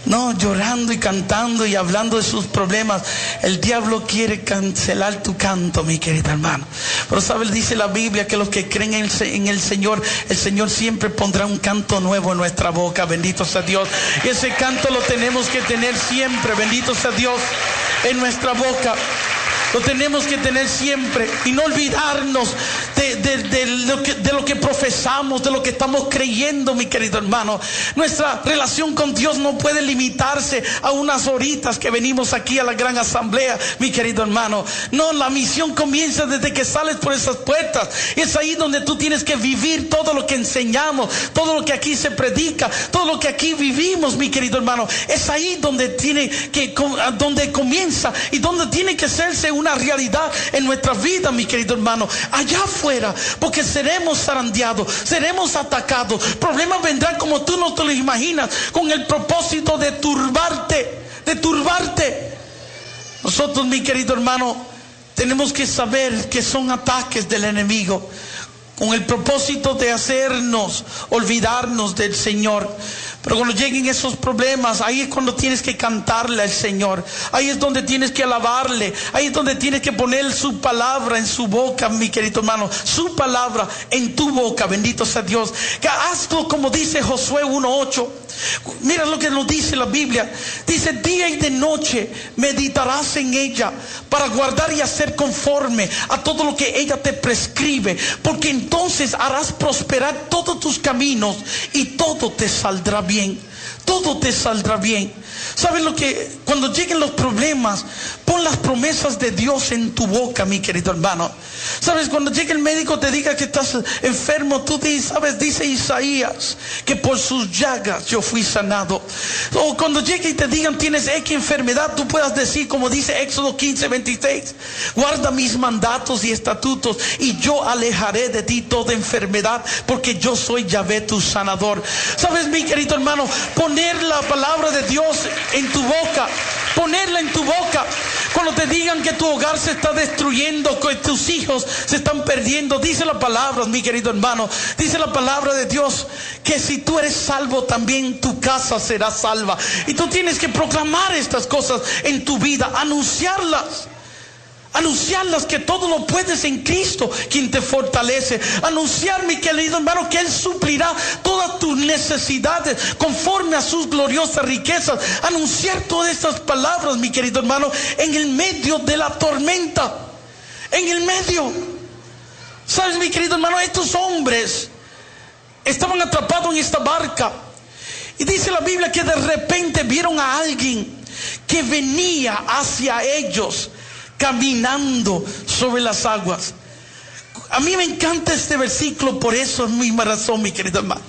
[SPEAKER 1] No, llorando y cantando y hablando de sus problemas. El diablo quiere cancelar tu canto, mi querido hermano. Pero ¿sabes? Dice la Biblia que los que creen en el Señor siempre pondrá un canto nuevo en nuestra boca. Bendito sea Dios. Y ese canto lo tenemos que tener siempre, bendito sea Dios, en nuestra boca. Lo tenemos que tener siempre y no olvidarnos de lo que profesamos, de lo que estamos creyendo, mi querido hermano. Nuestra relación con Dios no puede limitarse a unas horitas que venimos aquí a la gran asamblea, mi querido hermano. No, la misión comienza desde que sales por esas puertas. Es ahí donde tú tienes que vivir todo lo que enseñamos, todo lo que aquí se predica, todo lo que aquí vivimos, mi querido hermano. Es ahí donde donde comienza y donde tiene que hacerse una realidad en nuestra vida, mi querido hermano. Allá afuera, porque seremos zarandeados, seremos atacados. Problemas vendrán como tú no te lo imaginas, con el propósito de turbarte. Nosotros, mi querido hermano, tenemos que saber que son ataques del enemigo, con el propósito de hacernos olvidarnos del Señor. Pero cuando lleguen esos problemas, ahí es cuando tienes que cantarle al Señor. Ahí es donde tienes que alabarle. Ahí es donde tienes que poner su palabra en su boca, mi querido hermano. Su palabra en tu boca, bendito sea Dios. Que hazlo como dice Josué 1:8. Mira lo que nos dice la Biblia. Dice: día y de noche meditarás en ella, para guardar y hacer conforme a todo lo que ella te prescribe, porque entonces harás prosperar todos tus caminos y todo te saldrá bien. Todo te saldrá bien. ¿Sabes lo que? Cuando lleguen los problemas, pon las promesas de Dios en tu boca, mi querido hermano. ¿Sabes? Cuando llegue el médico te diga que estás enfermo, tú dices, ¿sabes? Dice Isaías que por sus llagas yo fui sanado. O cuando llegue y te digan tienes X enfermedad, tú puedas decir, como dice Éxodo 15:26, guarda mis mandatos y estatutos y yo alejaré de ti toda enfermedad, porque yo soy Yahvé tu sanador. ¿Sabes, mi querido hermano? Poner la palabra de Dios en tu boca, ponerla en tu boca. Cuando te digan que tu hogar se está destruyendo, que tus hijos se están perdiendo, dice la palabra, mi querido hermano, dice la palabra de Dios que si tú eres salvo, también tu casa será salva. Y tú tienes que proclamar estas cosas en tu vida, anunciarlas, que todo lo puedes en Cristo, quien te fortalece. Anunciar, mi querido hermano, que Él suplirá todas tus necesidades conforme a sus gloriosas riquezas. Anunciar todas estas palabras, mi querido hermano, en el medio de la tormenta, en el medio. ¿Sabes, mi querido hermano? Estos hombres estaban atrapados en esta barca, y dice la Biblia que de repente vieron a alguien que venía hacia ellos caminando sobre las aguas. A mí me encanta este versículo por eso, es misma razón, mi querido hermano.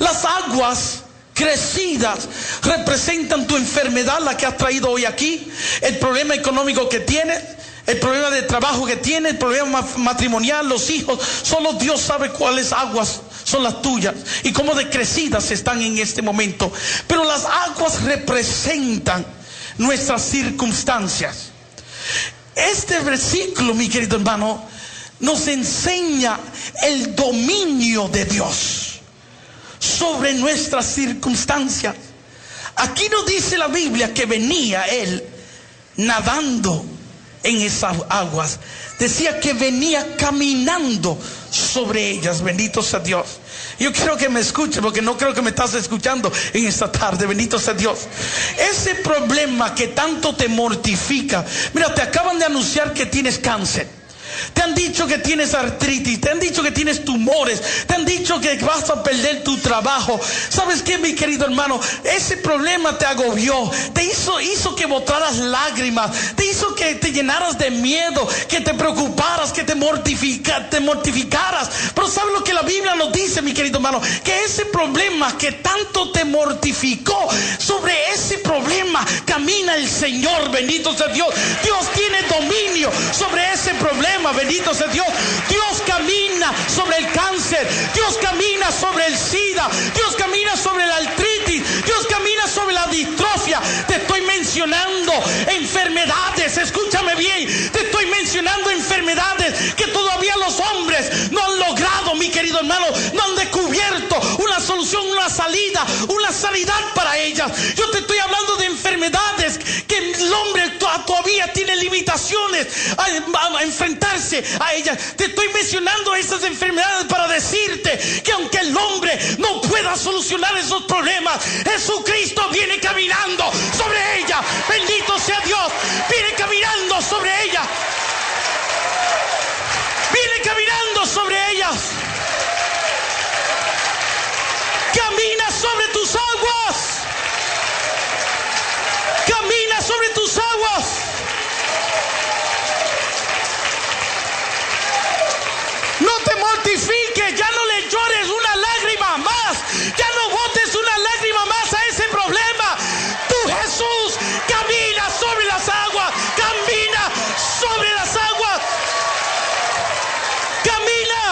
[SPEAKER 1] Las aguas crecidas representan tu enfermedad, la que has traído hoy aquí, el problema económico que tienes, el problema de trabajo que tienes, el problema matrimonial, los hijos. Solo Dios sabe cuáles aguas son las tuyas y cómo de crecidas están en este momento. Pero las aguas representan nuestras circunstancias. Este versículo, mi querido hermano, nos enseña el dominio de Dios sobre nuestras circunstancias. Aquí no dice la Biblia que venía Él nadando en esas aguas. Decía que venía caminando sobre ellas. Bendito sea Dios. Yo quiero que me escuche, porque no creo que me estás escuchando en esta tarde. Bendito sea Dios. Ese problema que tanto te mortifica. Mira, te acaban de anunciar que tienes cáncer. Te han dicho que tienes artritis, te han dicho que tienes tumores, te han dicho que vas a perder tu trabajo. ¿Sabes qué, mi querido hermano? Ese problema te agobió, te hizo que botaras lágrimas, te hizo que te llenaras de miedo, que te preocuparas, que te mortificaras. Pero ¿sabes lo que la Biblia nos dice, mi querido hermano? Que ese problema que tanto te mortificó, sobre ese problema camina el Señor. Bendito sea Dios. Dios tiene dominio sobre ese problema. Bendito sea Dios. Dios camina sobre el cáncer. Dios camina sobre el SIDA. Dios camina sobre la artritis. Dios camina sobre la distrofia. Te estoy mencionando enfermedades. Escúchame bien. Te estoy mencionando enfermedades que todavía los hombres no han logrado, mi querido hermano. No han descubierto una solución, una salida, una sanidad para ellas. Yo te estoy hablando de enfermedades que el hombre todavía tiene limitaciones a enfrentarse a ellas. Te estoy mencionando esas enfermedades para decirte que aunque el hombre no pueda solucionar esos problemas, Jesucristo viene caminando sobre ella. Bendito sea Dios. Viene caminando sobre ella. Viene caminando sobre ellas. Camina sobre tus aguas. Camina sobre tus aguas. No te mortifiques, ya no le llores una lágrima más, ya no botes una lágrima más a ese problema. Tu Jesús camina sobre las aguas, camina sobre las aguas, camina.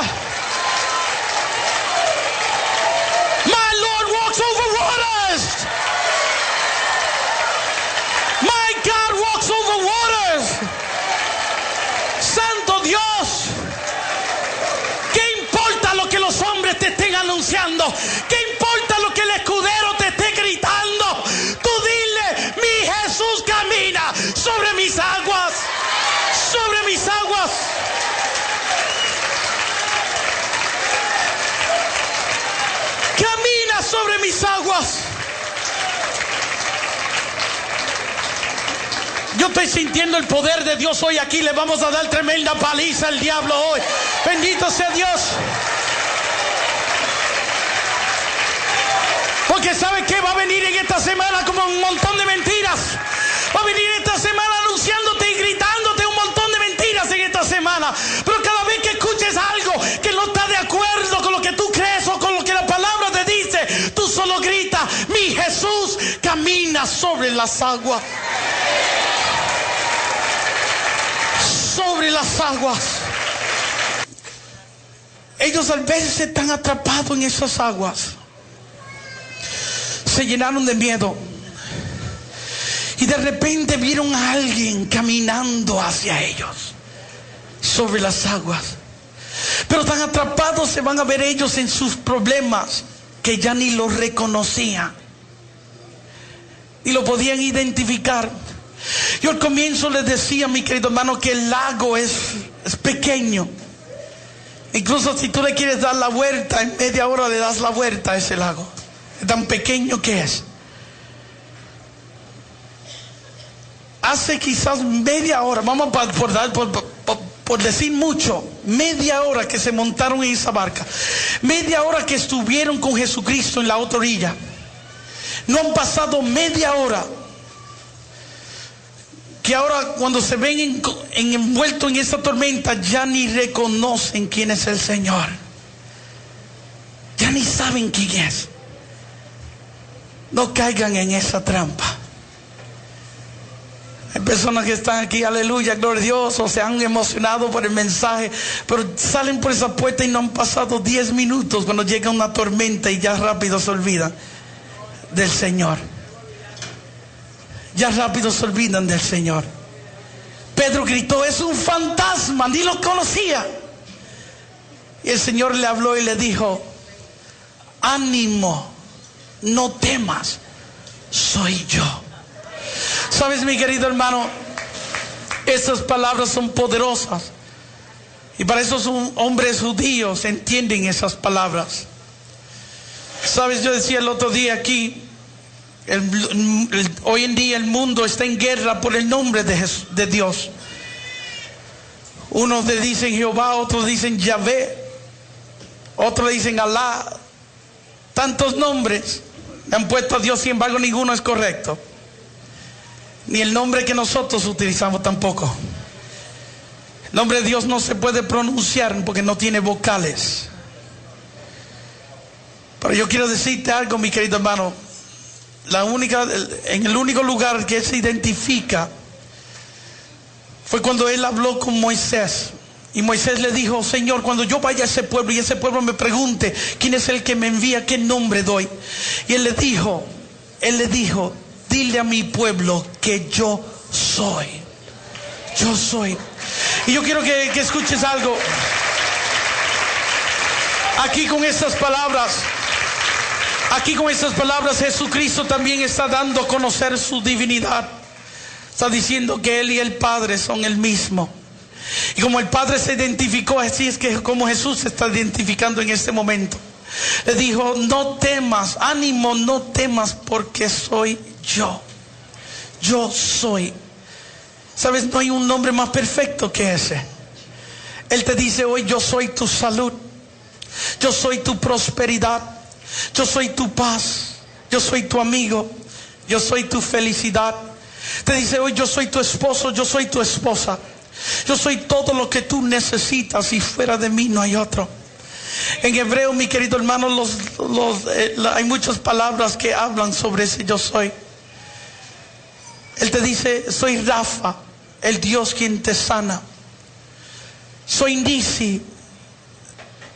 [SPEAKER 1] My Lord walks over waters. My God walks over waters. Santo Dios. Lo que los hombres te estén anunciando, ¿qué importa lo que el escudero te esté gritando? Tú dile: mi Jesús camina sobre mis aguas, sobre mis aguas. Camina sobre mis aguas. Yo estoy sintiendo el poder de Dios hoy aquí. Le vamos a dar tremenda paliza al diablo hoy. Bendito sea Dios. Porque ¿sabe qué? Va a venir en esta semana como un montón de mentiras. Va a venir esta semana anunciándote y gritándote un montón de mentiras en esta semana. Pero cada vez que escuches algo que no está de acuerdo con lo que tú crees o con lo que la palabra te dice, tú solo grita: mi Jesús camina sobre las aguas. Sobre las aguas. Ellos al verse tan atrapados en esas aguas, se llenaron de miedo. Y de repente vieron a alguien caminando hacia ellos sobre las aguas. Pero tan atrapados se van a ver ellos en sus problemas que ya ni los reconocían, ni lo podían identificar. Yo al comienzo les decía, mi querido hermano, que el lago es pequeño. Incluso si tú le quieres dar la vuelta, en media hora le das la vuelta a ese lago. Es tan pequeño que es. Hace quizás media hora, vamos por decir mucho, media hora que se montaron en esa barca, media hora que estuvieron con Jesucristo en la otra orilla. No han pasado media hora que ahora cuando se ven envueltos en esa tormenta ya ni reconocen quién es el Señor. Ya ni saben quién es. No caigan en esa trampa. Hay personas que están aquí, aleluya, gloria a Dios, o se han emocionado por el mensaje, pero salen por esa puerta y no han pasado 10 minutos cuando llega una tormenta y ya rápido se olvidan del Señor. Ya rápido se olvidan del Señor. Pedro gritó: es un fantasma, ni lo conocía. Y el Señor le habló y le dijo: ánimo, no temas, soy yo. Sabes, mi querido hermano, esas palabras son poderosas. Y para esos hombres judíos entienden esas palabras. Sabes, yo decía el otro día aquí, hoy en día el mundo está en guerra por el nombre de Dios. Unos le dicen Jehová, otros dicen Yahvé, otros le dicen Alá. Tantos nombres le han puesto a Dios, sin embargo ninguno es correcto. Ni el nombre que nosotros utilizamos tampoco. El nombre de Dios no se puede pronunciar porque no tiene vocales. Pero yo quiero decirte algo, mi querido hermano. En el único lugar que Él se identifica fue cuando Él habló con Moisés. Y Moisés le dijo: Señor, cuando yo vaya a ese pueblo y ese pueblo me pregunte quién es el que me envía, ¿qué nombre doy? Y Él le dijo, dile a mi pueblo que yo soy. Yo soy. Y yo quiero que escuches algo. Aquí con estas palabras Jesucristo también está dando a conocer su divinidad. Está diciendo que Él y el Padre son el mismo. Y como el Padre se identificó, así es que como Jesús se está identificando en este momento. Le dijo: no temas, ánimo, no temas, porque soy yo. Yo soy. ¿Sabes? No hay un nombre más perfecto que ese. Él te dice hoy: yo soy tu salud, yo soy tu prosperidad, yo soy tu paz, yo soy tu amigo, yo soy tu felicidad. Te dice hoy: yo soy tu esposo, yo soy tu esposa, yo soy todo lo que tú necesitas y fuera de mí no hay otro. En hebreo, mi querido hermano, hay muchas palabras que hablan sobre ese yo soy. Él te dice: soy Rafa, el Dios quien te sana. Soy Nisi,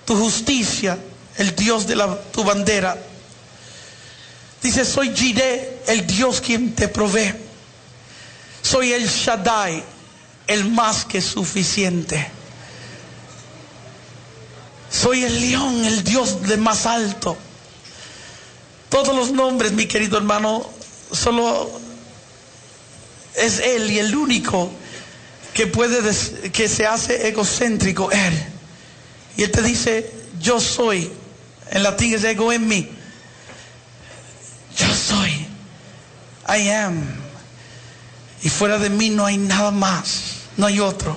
[SPEAKER 1] tu justicia, el Dios de tu bandera. Dice: soy Jireh, el Dios quien te provee. Soy el Shaddai, el más que suficiente. Soy el león, el Dios de más alto. Todos los nombres, mi querido hermano, solo es Él, y el único que se hace egocéntrico, Él. Y Él te dice: yo soy. En latín es ego en mí. Yo soy. I am. Y fuera de mí no hay nada más, no hay otro.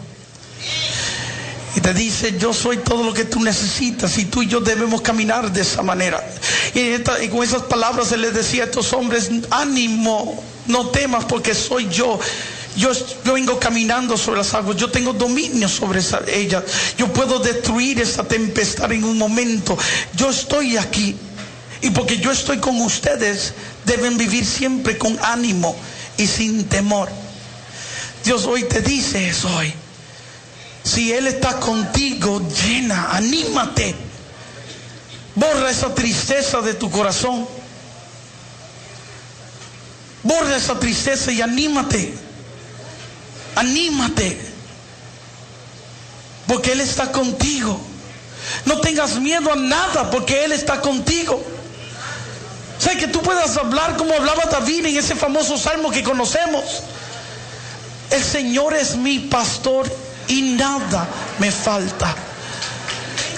[SPEAKER 1] Y te dice: yo soy todo lo que tú necesitas, y tú y yo debemos caminar de esa manera. Y con esas palabras Él les decía a estos hombres: ánimo, no temas, porque soy yo. Yo vengo caminando sobre las aguas, yo tengo dominio sobre ellas. Yo puedo destruir esa tempestad en un momento. Yo estoy aquí. Y porque yo estoy con ustedes, deben vivir siempre con ánimo y sin temor. Dios hoy te dice eso hoy. Si Él está contigo, anímate. Borra esa tristeza de tu corazón. Borra esa tristeza y anímate. Anímate. Porque Él está contigo. No tengas miedo a nada, porque Él está contigo. O sea, que tú puedas hablar como hablaba David en ese famoso salmo que conocemos. El Señor es mi pastor y nada me falta.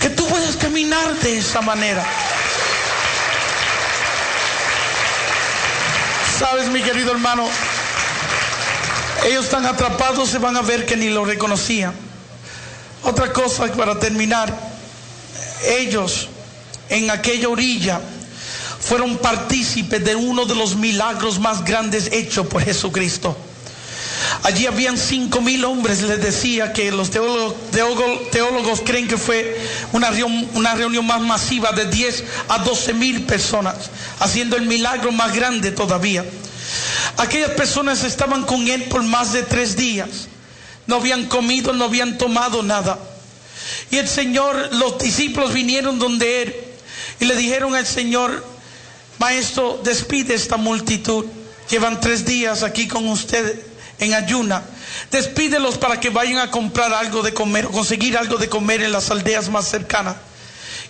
[SPEAKER 1] Que tú puedas caminar de esa manera. Sabes, mi querido hermano, ellos están atrapados, se van a ver que ni lo reconocían. Otra cosa para terminar: ellos en aquella orilla fueron partícipes de uno de los milagros más grandes hechos por Jesucristo. Allí habían 5,000 hombres. Les decía que los teólogos creen que fue una reunión más masiva de 10 a 12,000 personas, haciendo el milagro más grande todavía. Aquellas personas estaban con Él por más de 3 días. No habían comido, no habían tomado nada. Y el Señor, los discípulos vinieron donde Él y le dijeron al Señor: Maestro, despide esta multitud. Llevan 3 días aquí con usted en ayuna. Despídelos para que vayan a comprar algo de comer, o conseguir algo de comer en las aldeas más cercanas.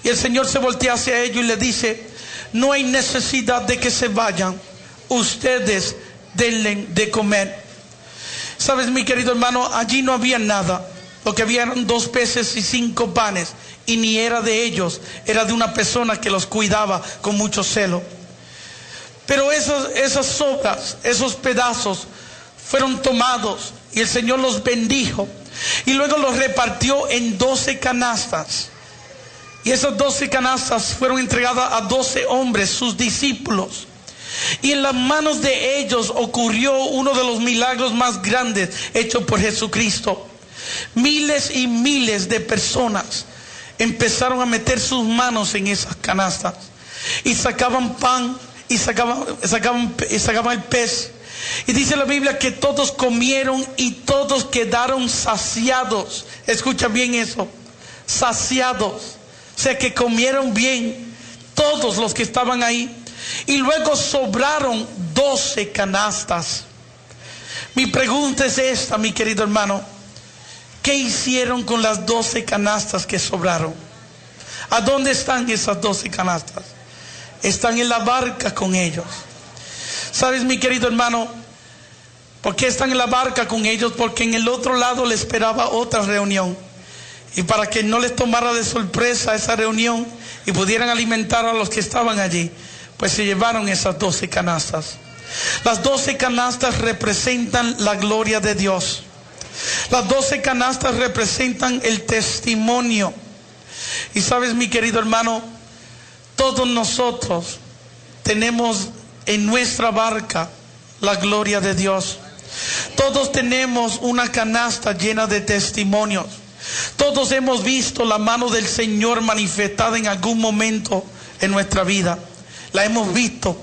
[SPEAKER 1] Y el Señor se voltea hacia ellos y le dice: no hay necesidad de que se vayan, ustedes denle de comer. Sabes, mi querido hermano, allí no había nada. Lo que había eran 2 peces y 5 panes, y ni era de ellos, era de una persona que los cuidaba con mucho celo. Pero esas sobras, esos pedazos fueron tomados y el Señor los bendijo, y luego los repartió en 12 canastas. Y esas 12 canastas fueron entregadas a 12 hombres, sus discípulos. Y en las manos de ellos ocurrió uno de los milagros más grandes hechos por Jesucristo. Miles y miles de personas empezaron a meter sus manos en esas canastas y sacaban pan y sacaban el pez. Y dice la Biblia que todos comieron y todos quedaron saciados. Escucha bien eso, saciados. O sea que comieron bien todos los que estaban ahí. Y luego sobraron 12 canastas. Mi pregunta es esta, mi querido hermano: ¿qué hicieron con las 12 canastas que sobraron? ¿A dónde están esas 12 canastas? Están en la barca con ellos. ¿Sabes, mi querido hermano, por qué están en la barca con ellos? Porque en el otro lado le esperaba otra reunión. Y para que no les tomara de sorpresa esa reunión y pudieran alimentar a los que estaban allí, pues se llevaron esas 12 canastas. Las 12 canastas representan la gloria de Dios. Las 12 canastas representan el testimonio. Y sabes, mi querido hermano, todos nosotros tenemos en nuestra barca la gloria de Dios. Todos tenemos una canasta llena de testimonios. Todos hemos visto la mano del Señor manifestada en algún momento en nuestra vida. La hemos visto.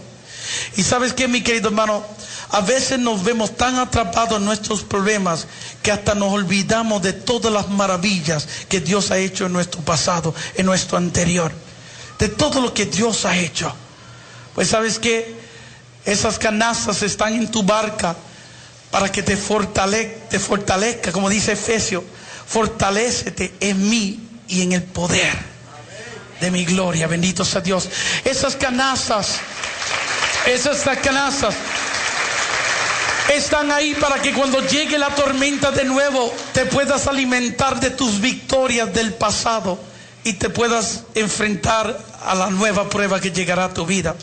[SPEAKER 1] Y sabes qué, mi querido hermano, a veces nos vemos tan atrapados en nuestros problemas que hasta nos olvidamos de todas las maravillas que Dios ha hecho en nuestro pasado, en nuestro anterior, de todo lo que Dios ha hecho. Pues sabes qué, esas canastas están en tu barca para que te fortalezca, como dice Efesios: fortalécete en mí y en el poder de mi gloria. Bendito sea Dios. Esas canastas están ahí para que cuando llegue la tormenta de nuevo te puedas alimentar de tus victorias del pasado y te puedas enfrentar a la nueva prueba que llegará a tu vida.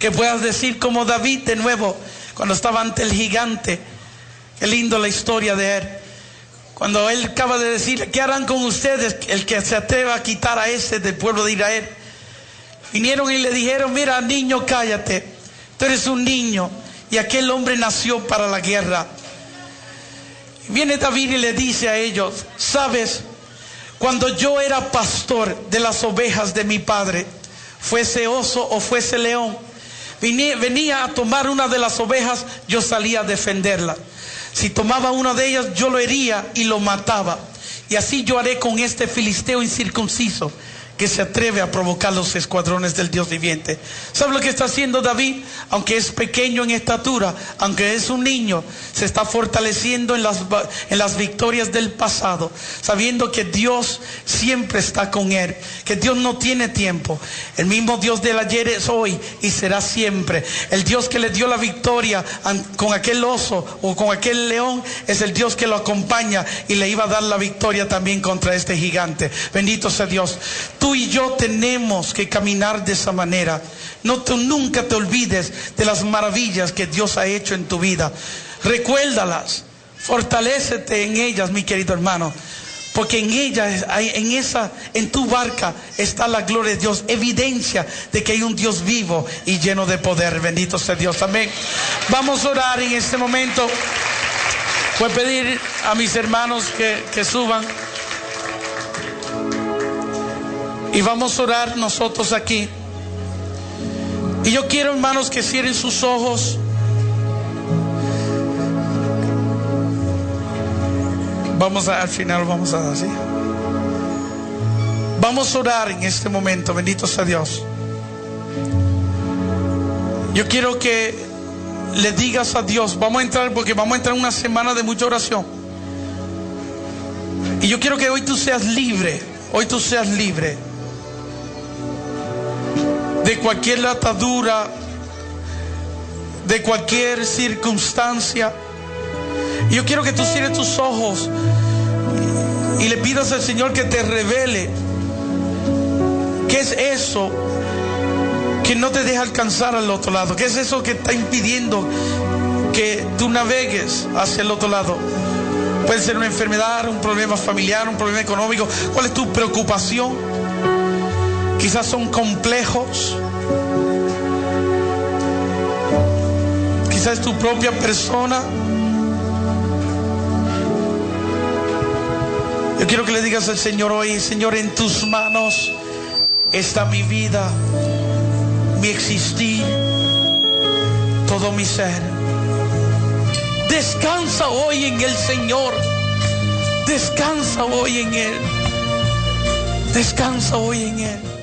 [SPEAKER 1] Que puedas decir como David de nuevo, cuando estaba ante el gigante. Qué lindo la historia de él. Cuando él acaba de decir: ¿qué harán con ustedes el que se atreva a quitar a ese del pueblo de Israel? Vinieron y le dijeron: mira, niño, cállate. Tú eres un niño y aquel hombre nació para la guerra. Viene David y le dice a ellos: sabes, cuando yo era pastor de las ovejas de mi padre, fuese oso o fuese león, venía a tomar una de las ovejas, yo salía a defenderla. Si tomaba una de ellas, yo lo hería y lo mataba. Y así yo haré con este filisteo incircunciso que se atreve a provocar los escuadrones del Dios viviente. ¿Sabe lo que está haciendo David? Aunque es pequeño en estatura, aunque es un niño, se está fortaleciendo en las victorias del pasado, sabiendo que Dios siempre está con él, que Dios no tiene tiempo. El mismo Dios del ayer es hoy y será siempre. El Dios que le dio la victoria con aquel oso o con aquel león es el Dios que lo acompaña y le iba a dar la victoria también contra este gigante. Bendito sea Dios. Tú y yo tenemos que caminar de esa manera. Nunca te olvides de las maravillas que Dios ha hecho en tu vida. Recuérdalas, fortalécete en ellas, mi querido hermano, porque en ellas, en tu barca está la gloria de Dios, evidencia de que hay un Dios vivo y lleno de poder. Bendito sea Dios. Amén. Vamos a orar en este momento. Voy a pedir a mis hermanos que suban. Y vamos a orar nosotros aquí. Y yo quiero, hermanos, que cierren sus ojos. Al final vamos a así. Vamos a orar en este momento. Bendito sea Dios. Yo quiero que le digas a Dios, vamos a entrar en una semana de mucha oración. Y yo quiero que hoy tú seas libre. Hoy tú seas libre. de cualquier atadura, de cualquier circunstancia. Y yo quiero que tú cierres tus ojos y le pidas al Señor que te revele qué es eso que no te deja alcanzar al otro lado, qué es eso que está impidiendo que tú navegues hacia el otro lado. Puede ser una enfermedad, un problema familiar, un problema económico. ¿Cuál es tu preocupación? Quizás son complejos. Quizás es tu propia persona. Yo quiero que le digas al Señor hoy: Señor, en tus manos está mi vida, mi existir, todo mi ser. Descansa hoy en el Señor. Descansa hoy en Él. Descansa hoy en Él.